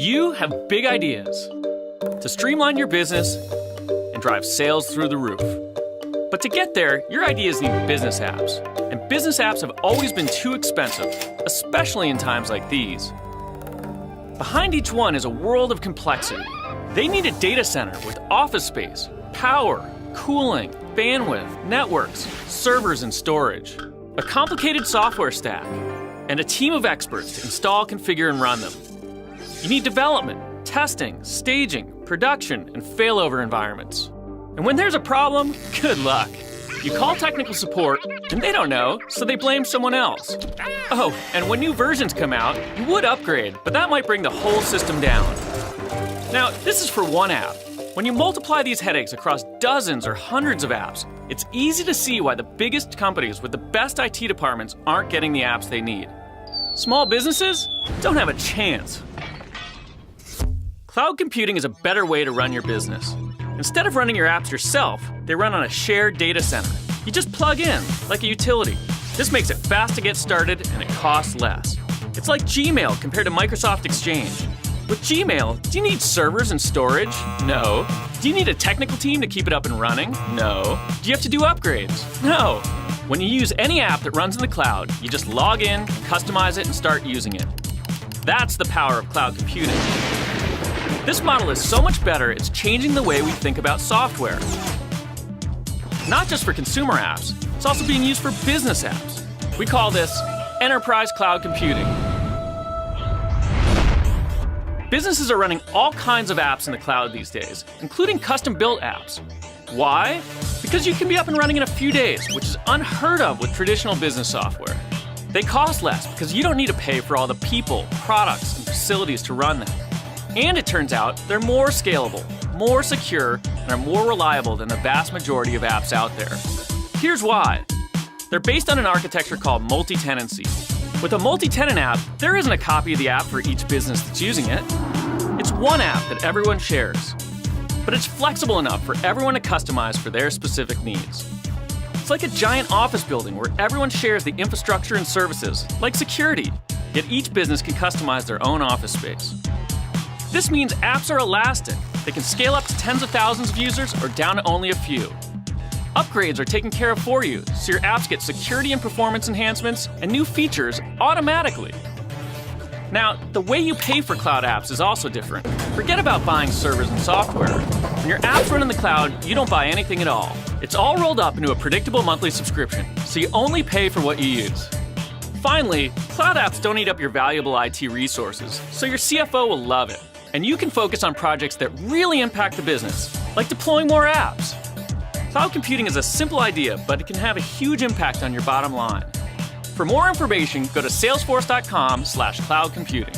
You have big ideas to streamline your business and drive sales through the roof. But to get there, your ideas need business apps. And business apps have always been too expensive, especially in times like these. Behind each one is a world of complexity. They need a data center with office space, power, cooling, bandwidth, networks, servers and storage, a complicated software stack, and a team of experts to install, configure, and run them. You need development, testing, staging, production, and failover environments. And when there's a problem, good luck. You call technical support, and they don't know, so they blame someone else. Oh, and when new versions come out, you would upgrade, but that might bring the whole system down. Now, this is for one app. When you multiply these headaches across dozens or hundreds of apps, it's easy to see why the biggest companies with the best IT departments aren't getting the apps they need. Small businesses don't have a chance. Cloud computing is a better way to run your business. Instead of running your apps yourself, they run on a shared data center. You just plug in, like a utility. This makes it fast to get started and it costs less. It's like Gmail compared to Microsoft Exchange. With Gmail, do you need servers and storage? No. Do you need a technical team to keep it up and running? No. Do you have to do upgrades? No. When you use any app that runs in the cloud, you just log in, customize it, and start using it. That's the power of cloud computing. This model is so much better, it's changing the way we think about software. Not just for consumer apps, it's also being used for business apps. We call this enterprise cloud computing. Businesses are running all kinds of apps in the cloud these days, including custom-built apps. Why? Because you can be up and running in a few days, which is unheard of with traditional business software. They cost less because you don't need to pay for all the people, products, and facilities to run them. And it turns out they're more scalable, more secure, and are more reliable than the vast majority of apps out there. Here's why. They're based on an architecture called multi-tenancy. With a multi-tenant app, there isn't a copy of the app for each business that's using it. It's one app that everyone shares. But it's flexible enough for everyone to customize for their specific needs. It's like a giant office building where everyone shares the infrastructure and services, like security, yet each business can customize their own office space. This means apps are elastic. They can scale up to tens of thousands of users or down to only a few. Upgrades are taken care of for you, so your apps get security and performance enhancements and new features automatically. Now, the way you pay for cloud apps is also different. Forget about buying servers and software. When your apps run in the cloud, you don't buy anything at all. It's all rolled up into a predictable monthly subscription, so you only pay for what you use. Finally, cloud apps don't eat up your valuable IT resources, so your CFO will love it. And you can focus on projects that really impact the business, like deploying more apps. Cloud computing is a simple idea, but it can have a huge impact on your bottom line. For more information, go to salesforce.com/cloud computing.